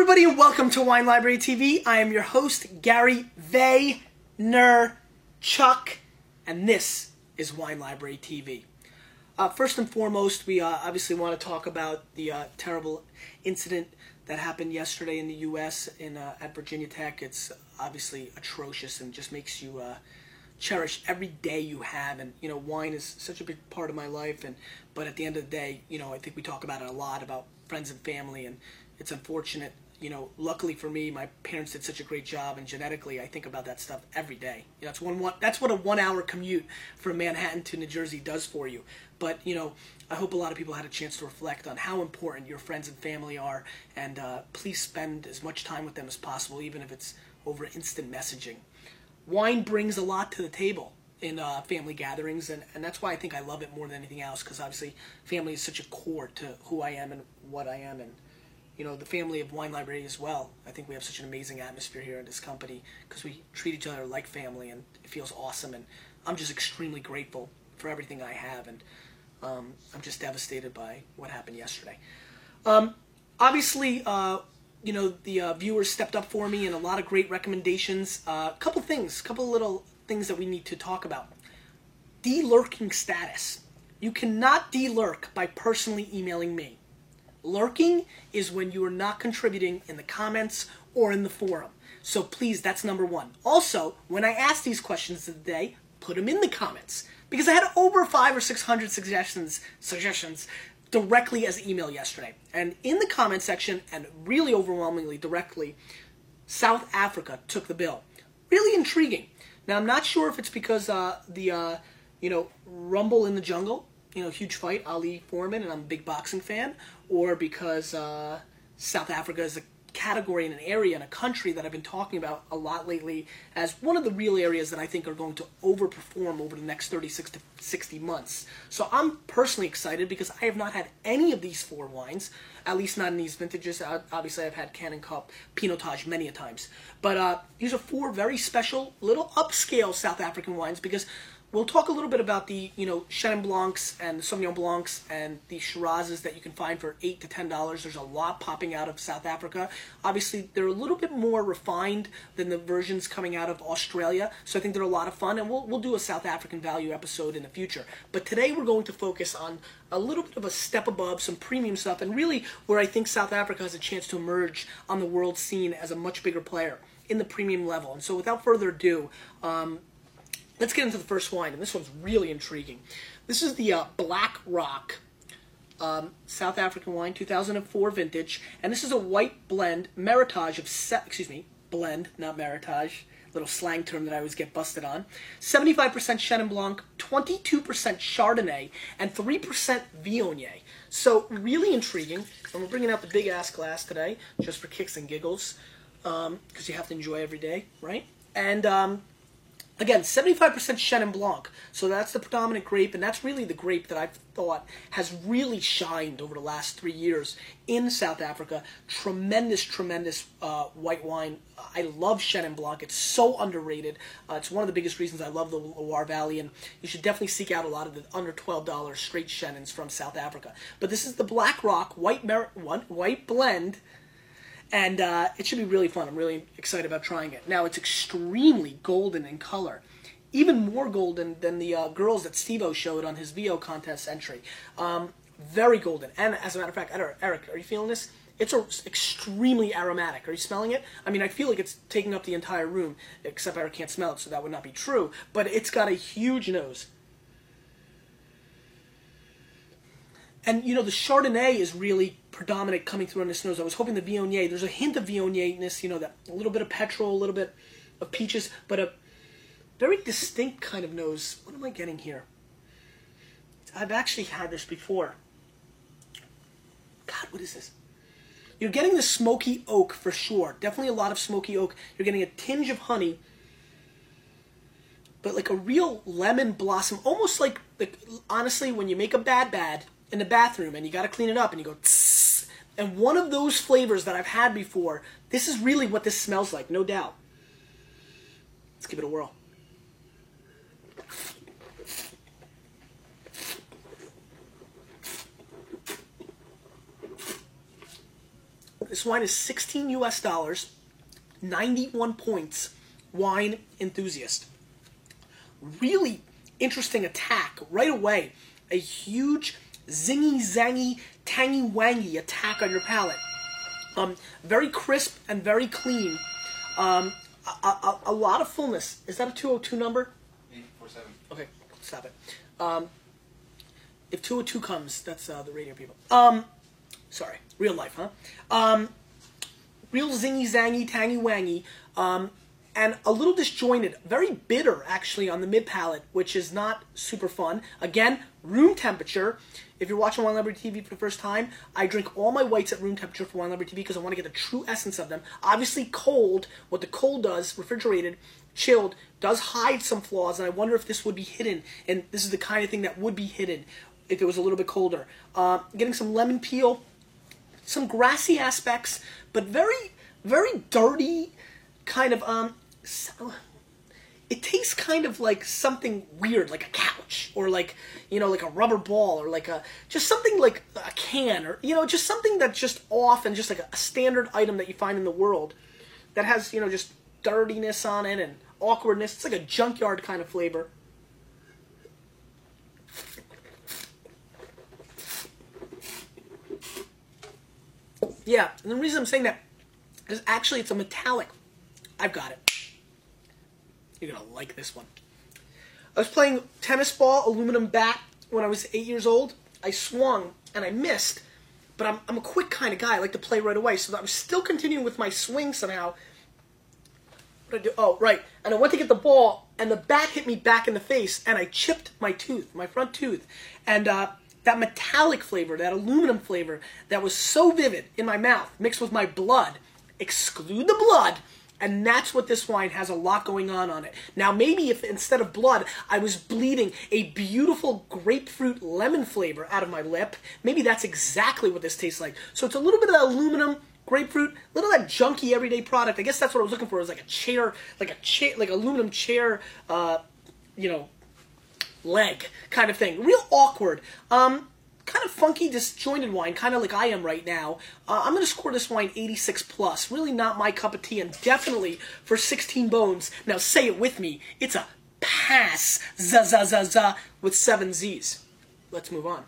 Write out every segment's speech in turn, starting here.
everybody, and welcome to Wine Library TV. I am your host, Gary Vaynerchuk, and this is Wine Library TV. First and foremost, we obviously want to talk about the terrible incident that happened yesterday in the U.S. At Virginia Tech. It's obviously atrocious and just makes you cherish every day you have. And wine is such a big part of my life. But at the end of the day, I think we talk about it a lot, about friends and family, and it's unfortunate. Luckily for me, my parents did such a great job, and genetically, I think about that stuff every day. That's what a 1 hour commute from Manhattan to New Jersey does for you. But I hope a lot of people had a chance to reflect on how important your friends and family are, and please spend as much time with them as possible, even if it's over instant messaging. Wine brings a lot to the table in family gatherings, and that's why I think I love it more than anything else, because obviously family is such a core to who I am and what I am, and the family of Wine Library as well. I think we have such an amazing atmosphere here in this company because we treat each other like family, and it feels awesome, and I'm just extremely grateful for everything I have, and I'm just devastated by what happened yesterday. Obviously, the viewers stepped up for me and a lot of great recommendations. Couple little things that we need to talk about. De-lurking status. You cannot de-lurk by personally emailing me. Lurking is when you are not contributing in the comments or in the forum. So please, that's number one. Also, when I ask these questions today, put them in the comments, because I had over 500 or 600 suggestions directly as email yesterday. And in the comment section, and really overwhelmingly directly, South Africa took the bill. Really intriguing. Now, I'm not sure if it's because the Rumble in the Jungle, huge fight, Ali Foreman, and I'm a big boxing fan, or because South Africa is a category and an area and a country that I've been talking about a lot lately as one of the real areas that I think are going to overperform over the next 36 to 60 months. So I'm personally excited because I have not had any of these four wines, at least not in these vintages. Obviously, I've had Can and Cup, Pinotage many a times. But these are four very special, little upscale South African wines, because we'll talk a little bit about the, Chenin Blancs and the Sauvignon Blancs and the Shirazes that you can find for $8 to $10. There's a lot popping out of South Africa. Obviously, they're a little bit more refined than the versions coming out of Australia, so I think they're a lot of fun, and we'll do a South African value episode in the future. But today we're going to focus on a little bit of a step above, some premium stuff, and really where I think South Africa has a chance to emerge on the world scene as a much bigger player in the premium level. And so without further ado, let's get into the first wine, and this one's really intriguing. This is the Black Rock South African wine, 2004 vintage, and this is a white blend, Meritage of, blend, not Meritage, little slang term that I always get busted on. 75% Chenin Blanc, 22% Chardonnay, and 3% Viognier. So really intriguing, and we're bringing out the big-ass glass today, just for kicks and giggles, because you have to enjoy every day, right? And again, 75% Chenin Blanc, so that's the predominant grape, and that's really the grape that I've thought has really shined over the last 3 years in South Africa. Tremendous white wine. I love Chenin Blanc. It's so underrated. It's one of the biggest reasons I love the Loire Valley, and you should definitely seek out a lot of the under $12 straight Chenins from South Africa. But this is the Black Rock white blend, and it should be really fun. I'm really excited about trying it. Now, it's extrememely golden in color. Even more golden than the girls that Steve-O showed on his VO contest entry. Very golden. And as a matter of fact, Eric, are you feeling this? It's extremely aromatic. Are you smelling it? I mean, I feel like it's taking up the entire room, except Eric can't smell it, so that would not be true. But it's got a huge nose. And, the Chardonnay is really predominant coming through on this nose. I was hoping the Viognier, there's a hint of Viognier-ness, that a little bit of petrol, a little bit of peaches, but a very distinct kind of nose. What am I getting here? I've actually had this before. God, what is this? You're getting the smoky oak for sure. Definitely a lot of smoky oak. You're getting a tinge of honey, but like a real lemon blossom, almost like honestly, when you make a bad in the bathroom and you got to clean it up and you go tss, and one of those flavors that I've had before, this is really what this smells like, no doubt. Let's give it a whirl. This wine is 16 US dollars, 91 points, wine enthusiast. Really interesting attack right away. A huge zingy, zangy, tangy, wangy attack on your palate. Very crisp and very clean. A lot of fullness. Is that a 202 number? 847. Okay, stop it. If 202 comes, that's the radio people. Sorry, real life, huh? Real zingy, zangy, tangy, wangy, and a little disjointed. Very bitter, actually, on the mid palate, which is not super fun. Again, room temperature. If you're watching Wine Library TV for the first time, I drink all my whites at room temperature for Wine Library TV because I want to get the true essence of them. Obviously, cold, what the cold does, refrigerated, chilled, does hide some flaws, and I wonder if this would be hidden. And this is the kind of thing that would be hidden if it was a little bit colder. Getting some lemon peel, some grassy aspects, but very, very dirty, kind of, it tastes kind of like something weird, like a couch, or like, like a rubber ball, or like just something like a can, or, just something that's just off and just like a standard item that you find in the world that has, just dirtiness on it and awkwardness. It's like a junkyard kind of flavor. Yeah, and the reason I'm saying that is actually it's a metallic. I've got it. You're going to like this one. I was playing tennis ball, aluminum bat, when I was 8 years old. I swung, and I missed, but I'm a quick kind of guy. I like to play right away, so I was still continuing with my swing somehow. What did I do? Oh, right. And I went to get the ball, and the bat hit me back in the face, and I chipped my tooth, my front tooth. And that metallic flavor, that aluminum flavor, that was so vivid in my mouth, mixed with my blood, exclude the blood, and that's what this wine has a lot going on it. Now, maybe if instead of blood, I was bleeding a beautiful grapefruit lemon flavor out of my lip, maybe that's exactly what this tastes like. So it's a little bit of that aluminum, grapefruit, a little of that junky everyday product. I guess that's what I was looking for. It was like a chair, like aluminum chair, leg kind of thing. Real awkward. Kind of funky, disjointed wine, kind of like I am right now. I'm going to score this wine 86 plus. Really not my cup of tea, and definitely for 16 bones. Now say it with me. It's a pass. Za with 7 Z's. Let's move on.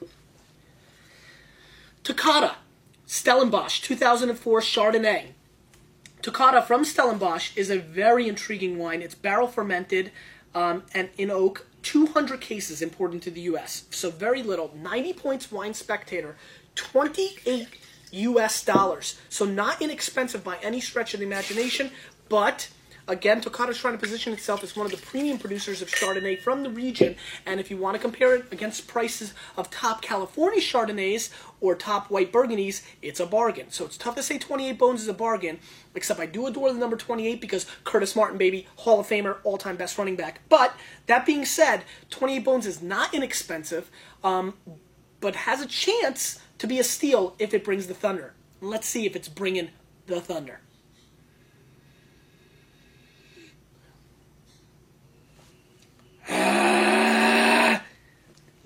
Toccata, Stellenbosch, 2004 Chardonnay. Toccata from Stellenbosch is a very intriguing wine. It's barrel fermented and in oak. 200 cases imported into the U.S. So very little. 90 points Wine Spectator. 28 US dollars. So not inexpensive by any stretch of the imagination. But, again, Toccata's trying to position itself as one of the premium producers of Chardonnay from the region. And if you want to compare it against prices of top California Chardonnays or top white Burgundies, it's a bargain. So it's tough to say 28 bones is a bargain, except I do adore the number 28 because Curtis Martin, baby, Hall of Famer, all-time best running back. But that being said, 28 bones is not inexpensive, but has a chance to be a steal if it brings the thunder. Let's see if it's bringing the thunder.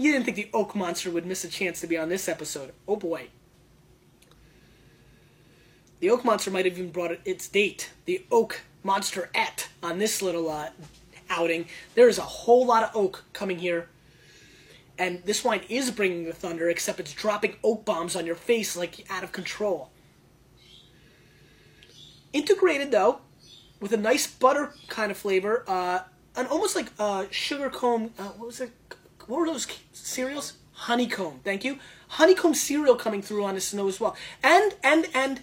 You didn't think the Oak Monster would miss a chance to be on this episode. Oh boy. The Oak Monster might have even brought its date. The Oak Monster-ette on this little outing. There is a whole lot of oak coming here. And this wine is bringing the thunder, except it's dropping oak bombs on your face like out of control. Integrated, though, with a nice butter kind of flavor. And almost like sugar comb. What was it? What were those cereals? Honeycomb. Thank you. Honeycomb cereal coming through on the snow as well. And.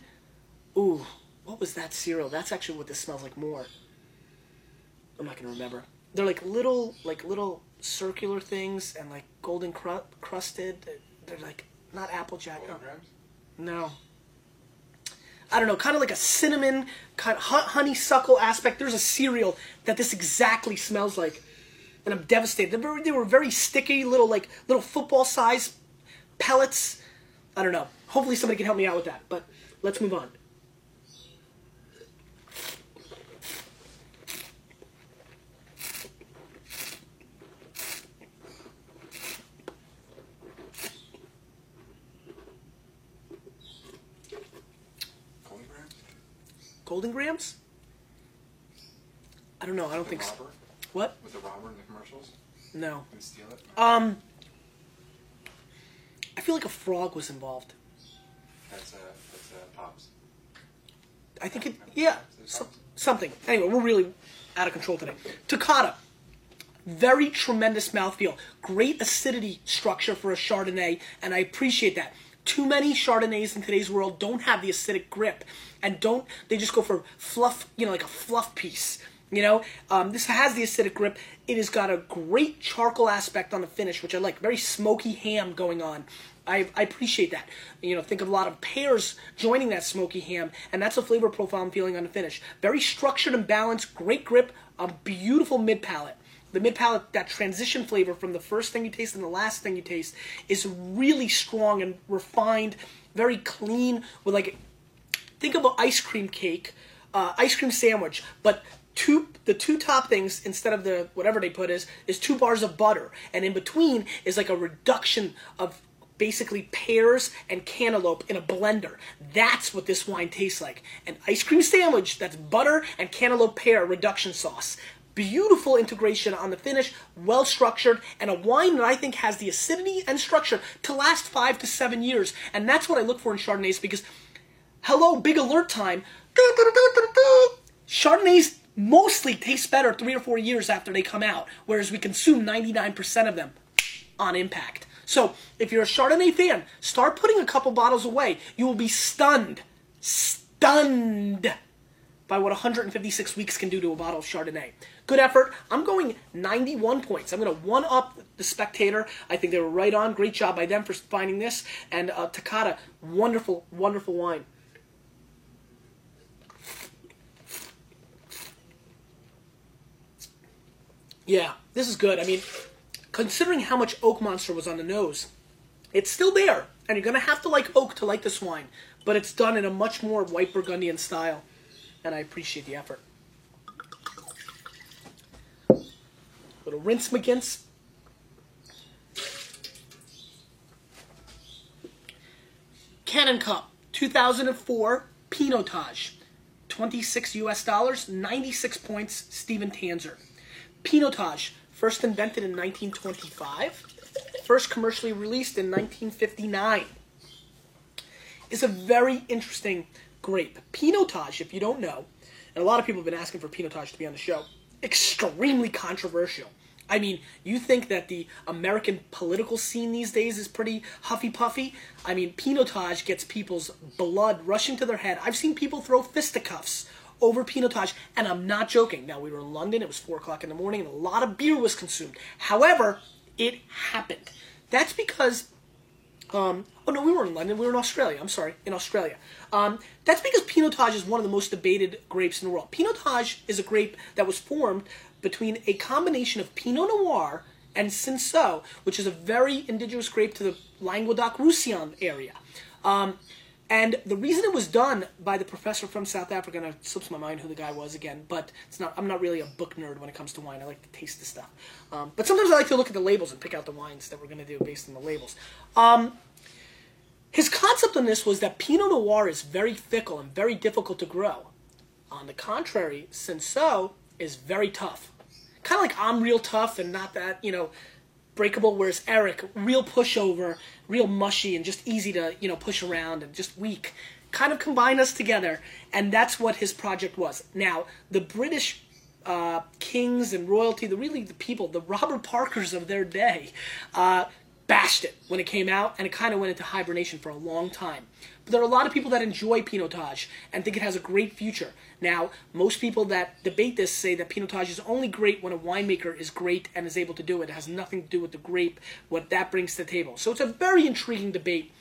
Ooh, what was that cereal? That's actually what this smells like more. I'm not gonna remember. They're like little circular things and like golden crusted. They're like not Applejack. Oh, no. I don't know, kind of like a cinnamon, kind of honeysuckle aspect. There's a cereal that this exactly smells like, and I'm devastated. They were very sticky, little football size pellets. I don't know. Hopefully somebody can help me out with that. But let's move on. Golden Grams? I don't know. I don't think so. What? Was the robber in the commercials? No. Did he steal it? I feel like a frog was involved. That's Pops. I think it, yeah, something. Anyway, we're really out of control today. Takata, very tremendous mouthfeel, great acidity structure for a Chardonnay, and I appreciate that. Too many Chardonnays in today's world don't have the acidic grip, and they just go for fluff, like a fluff piece. This has the acidic grip. It has got a great charcoal aspect on the finish, which I like. Very smoky ham going on. I appreciate that. Think of a lot of pears joining that smoky ham, and that's a flavor profile I'm feeling on the finish. Very structured and balanced, great grip, a beautiful mid-palate. The mid-palate, that transition flavor from the first thing you taste and the last thing you taste is really strong and refined, very clean, with think of an ice cream cake, ice cream sandwich, but the two top things, instead of the whatever they put is 2 bars of butter, and in between is like a reduction of basically pears and cantaloupe in a blender. That's what this wine tastes like. An ice cream sandwich that's butter and cantaloupe pear reduction sauce. Beautiful integration on the finish, well structured, and a wine that I think has the acidity and structure to last 5 to 7 years. And that's what I look for in Chardonnays, because, hello, big alert time. Chardonnays mostly taste better 3 or 4 years after they come out, whereas we consume 99% of them on impact. So, if you're a Chardonnay fan, start putting a couple bottles away. You will be stunned by what 156 weeks can do to a bottle of Chardonnay. Good effort. I'm going 91 points. I'm going to one-up the Spectator. I think they were right on. Great job by them for finding this. And Takata, wonderful, wonderful wine. Yeah, this is good. I mean, considering how much Oak Monster was on the nose, it's still there. And you're going to have to like oak to like this wine. But it's done in a much more white Burgundian style. And I appreciate the effort. Little rinse McGinnis. Cannon Cup, 2004, Pinotage. $26 US, 96 points, Steven Tanzer. Pinotage, first invented in 1925, first commercially released in 1959. Is a very interesting grape. Pinotage, if you don't know, and a lot of people have been asking for Pinotage to be on the show, extremely controversial. I mean, you think that the American political scene these days is pretty huffy-puffy? I mean, Pinotage gets people's blood rushing to their head. I've seen people throw fisticuffs over Pinotage, and I'm not joking. Now, we were in London, it was 4 o'clock in the morning, and a lot of beer was consumed. However, it happened. That's because, oh no, we were in London, we were in Australia, I'm sorry, in Australia. That's because Pinotage is one of the most debated grapes in the world. Pinotage is a grape that was formed between a combination of Pinot Noir and Cinsault, which is a very indigenous grape to the Languedoc-Roussillon area. And the reason it was done by the professor from South Africa, and it slips my mind who the guy was again, but I'm not really a book nerd when it comes to wine. I like to taste the stuff. But sometimes I like to look at the labels and pick out the wines that we're going to do based on the labels. His concept on this was that Pinot Noir is very fickle and very difficult to grow. On the contrary, Cinsault is very tough. Kind of like I'm real tough and not that, breakable, whereas Eric, real pushover, real mushy and just easy to, push around and just weak. Kind of combine us together, and that's what his project was. Now, the British kings and royalty, the people, the Robert Parkers of their day, bashed it when it came out, and it kind of went into hibernation for a long time. But there are a lot of people that enjoy Pinotage and think it has a great future. Now, most people that debate this say that Pinotage is only great when a winemaker is great and is able to do it. It has nothing to do with the grape, what that brings to the table. So it's a very intriguing debate.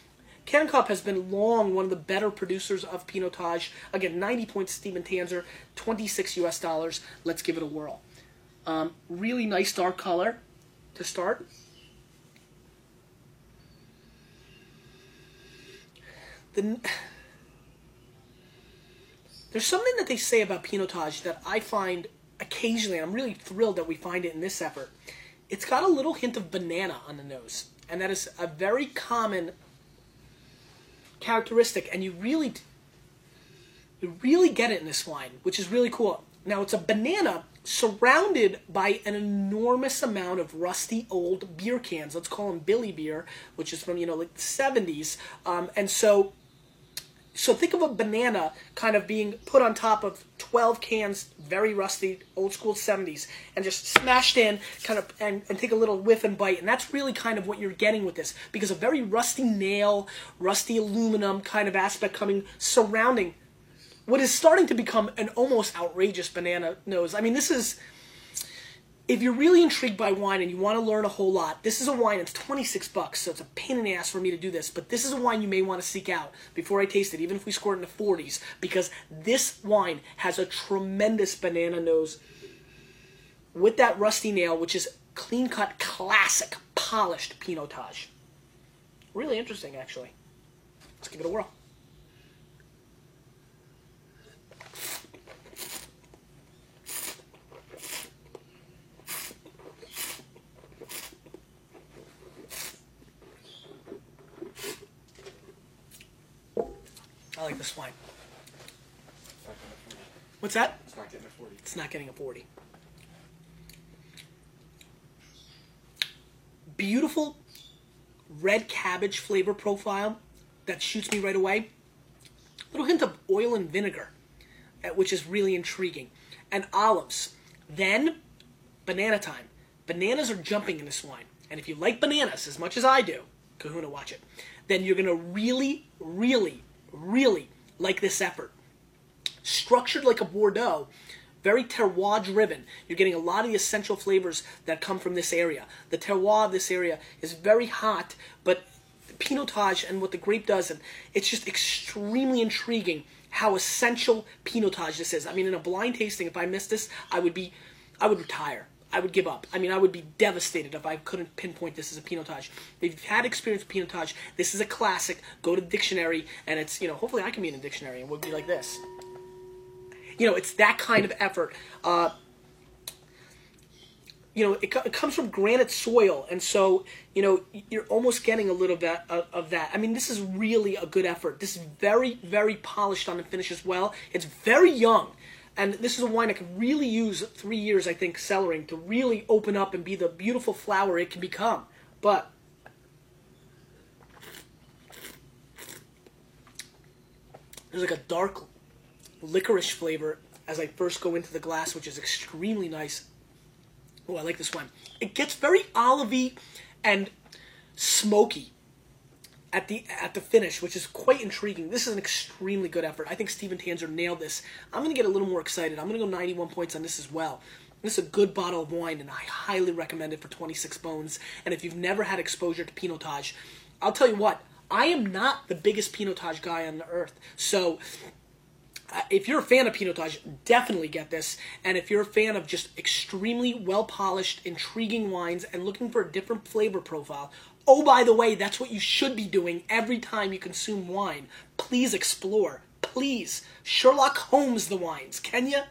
Cannon Cup has been long one of the better producers of Pinotage. Again, 90 points, Steven Tanzer, $26 US. Let's give it a whirl. Really nice dark color to start. There's something that they say about Pinotage that I find occasionally, and I'm really thrilled that we find it in this effort. It's got a little hint of banana on the nose, and that is a very common characteristic, and you really You really get it in this wine, which is really cool. Now, it's a banana surrounded by an enormous amount of rusty old beer cans. Let's call them Billy beer, which is from, like the 70s. And so think of a banana kind of being put on top of 12 cans, very rusty, old school 70s, and just smashed in kind of and take a little whiff and bite. And that's really kind of what you're getting with this, because a very rusty nail, rusty aluminum kind of aspect surrounding what is starting to become an almost outrageous banana nose. I mean, this is, if you're really intrigued by wine and you want to learn a whole lot, this is a wine. It's $26, so it's a pain in the ass for me to do this, but this is a wine you may want to seek out before I taste it, even if we score it in the 40s, because this wine has a tremendous banana nose with that rusty nail, which is clean-cut, classic, polished Pinotage. Really interesting, actually. Let's give it a whirl. I like this wine. What's that? It's not getting a 40. It's not getting a 40. Beautiful red cabbage flavor profile that shoots me right away. A little hint of oil and vinegar, which is really intriguing. And olives. Then, banana time. Bananas are jumping in this wine. And if you like bananas as much as I do, Kahuna, watch it, then you're going to really, really, really like this effort. Structured like a Bordeaux, very terroir driven. You're getting a lot of the essential flavors that come from this area. The terroir of this area is very hot, but Pinotage and what the grape does, and it's just extremely intriguing how essential Pinotage this is. I mean, in a blind tasting, if I missed this, I would retire. I would give up. I mean, I would be devastated if I couldn't pinpoint this as a Pinotage. If you've had experience with Pinotage, this is a classic. Go to the dictionary, and it's, hopefully I can be in a dictionary, and we'll be like this. It's that kind of effort. It comes from granite soil, and so, you're almost getting a little bit of that. I mean, this is really a good effort. This is very, very polished on the finish as well. It's very young. And this is a wine that could really use 3 years, I think, cellaring to really open up and be the beautiful flower it can become. But there's like a dark licorice flavor as I first go into the glass, which is extremely nice. Oh, I like this wine. It gets very olivey and smoky at the finish, which is quite intriguing. This is an extremely good effort. I think Steven Tanzer nailed this. I'm going to get a little more excited. I'm going to go 91 points on this as well. This is a good bottle of wine, and I highly recommend it for 26 bones. And if you've never had exposure to Pinotage, I'll tell you what, I am not the biggest Pinotage guy on the earth. So if you're a fan of Pinotage, definitely get this. And if you're a fan of just extremely well-polished, intriguing wines and looking for a different flavor profile, oh, by the way, that's what you should be doing every time you consume wine. Please explore. Please. Sherlock Holmes the wines. Can you?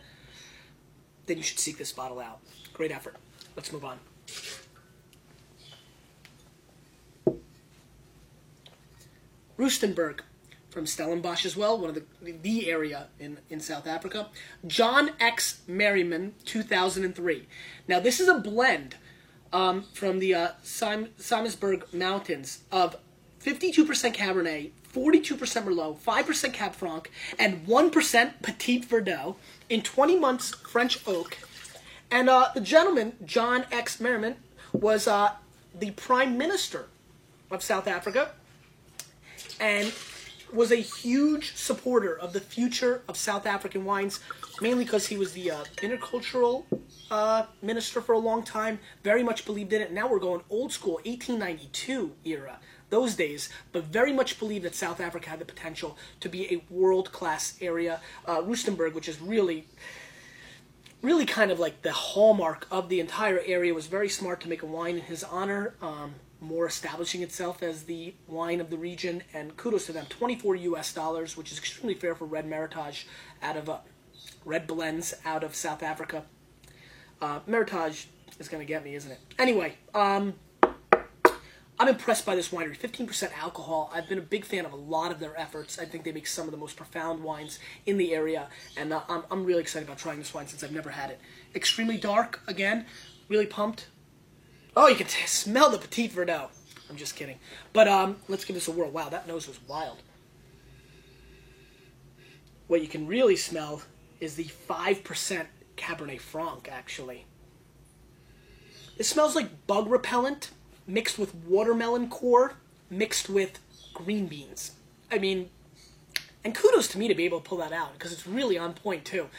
Then you should seek this bottle out. Great effort. Let's move on. Rustenburg from Stellenbosch as well, one of the area in South Africa. John X. Merriman, 2003. Now, this is a blend from the Simonsberg Mountains of 52% Cabernet, 42% Merlot, 5% Cab Franc, and 1% Petit Verdot in 20 months French oak. And the gentleman, John X. Merriman, was the Prime Minister of South Africa and was a huge supporter of the future of South African wines, mainly because he was the viticultural minister for a long time, very much believed in it. Now we're going old school, 1892 era, those days, but very much believed that South Africa had the potential to be a world-class area. Rustenburg, which is really kind of like the hallmark of the entire area, was very smart to make a wine in his honor, more establishing itself as the wine of the region, and kudos to them. $24 US, which is extremely fair for red Meritage out of red blends out of South Africa. Meritage is going to get me, isn't it? Anyway, I'm I'm impressed by this winery. 15% alcohol. I've been a big fan of a lot of their efforts. I think they make some of the most profound wines in the area, and I'm really excited about trying this wine since I've never had it. Extremely dark, again, really pumped. Oh, you can smell the Petit Verdot. I'm just kidding. But let's give this a whirl. Wow, that nose was wild. What you can really smell is the 5% Cabernet Franc, actually. It smells like bug repellent mixed with watermelon core mixed with green beans. I mean, and kudos to me to be able to pull that out because it's really on point, too.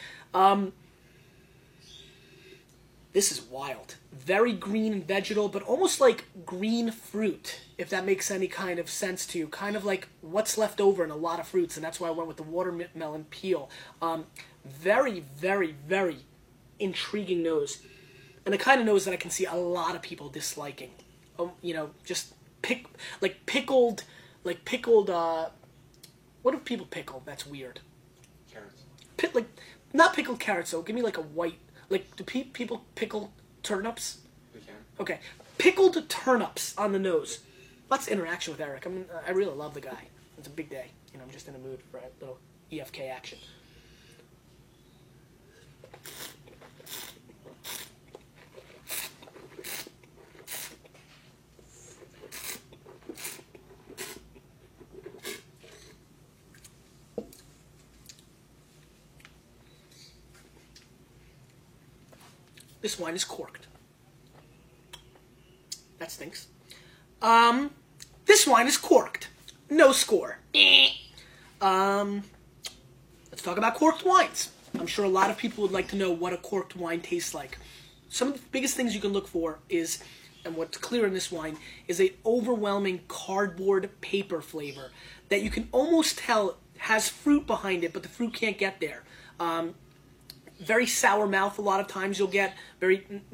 This is wild. Very green and vegetal, but almost like green fruit, if that makes any kind of sense to you. Kind of like what's left over in a lot of fruits, and that's why I went with the watermelon peel. Very, very, very intriguing nose. And the kind of nose that I can see a lot of people disliking. You know, just pickled, what do people pickle? That's weird. Carrots. Not pickled carrots, though. Give me like a white. Like, do people pickle turnips? We can. Okay. Pickled turnips on the nose. Lots of interaction with Eric. I really love the guy. It's a big day. You know, I'm just in a mood for a little EFK action. This wine is corked. That stinks. This wine is corked. No score. Let's talk about corked wines. I'm sure a lot of people would like to know what a corked wine tastes like. Some of the biggest things you can look for is, and what's clear in this wine, is an overwhelming cardboard paper flavor that you can almost tell has fruit behind it, but the fruit can't get there. Very sour mouth a lot of times you'll get.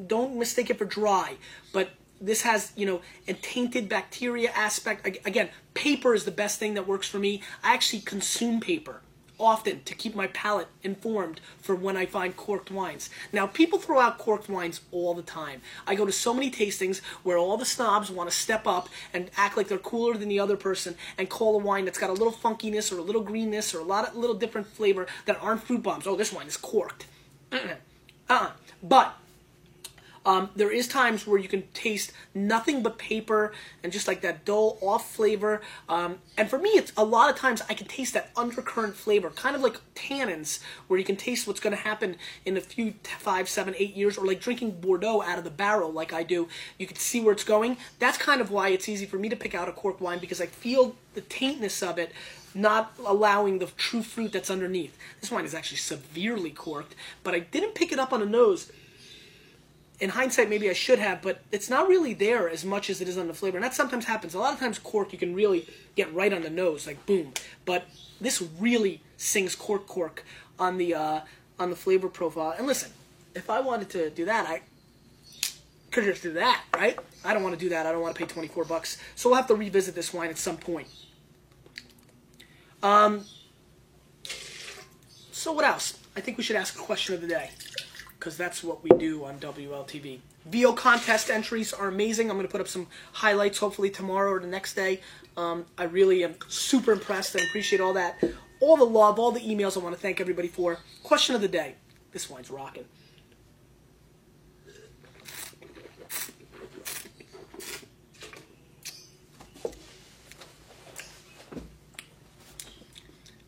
Don't mistake it for dry, but this has, you know, a tainted bacteria aspect. Again, paper is the best thing that works for me. I actually consume paper often to keep my palate informed for when I find corked wines. Now, people throw out corked wines all the time. I go to so many tastings where all the snobs want to step up and act like they're cooler than the other person and call a wine that's got a little funkiness or a little greenness or a little different flavor that aren't fruit bombs. Oh, this wine is corked. But there is times where you can taste nothing but paper and just like that dull off flavor. And for me, it's a lot of times I can taste that undercurrent flavor, kind of like tannins, where you can taste what's going to happen in a few 5, 7, 8 years, or like drinking Bordeaux out of the barrel like I do. You can see where it's going. That's kind of why it's easy for me to pick out a corked wine, because I feel the taintness of it, not allowing the true fruit that's underneath. This wine is actually severely corked, but I didn't pick it up on the nose. In hindsight, maybe I should have, but it's not really there as much as it is on the flavor. And that sometimes happens. A lot of times cork, you can really get right on the nose, like boom. But this really sings cork on the flavor profile. And listen, if I wanted to do that, I could just do that, right? I don't want to do that. I don't want to pay $24. So we'll have to revisit this wine at some point. So what else? I think we should ask a question of the day, because that's what we do on WLTV. VO contest entries are amazing. I'm going to put up some highlights hopefully tomorrow or the next day. I really am super impressed and appreciate all that. All the love, all the emails I want to thank everybody for. Question of the day. This wine's rocking.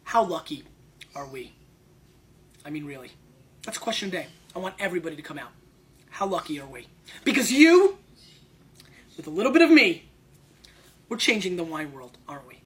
How lucky are we? I mean, really. That's a question of the day. I want everybody to come out. How lucky are we? Because you, with a little bit of me, we're changing the wine world, aren't we?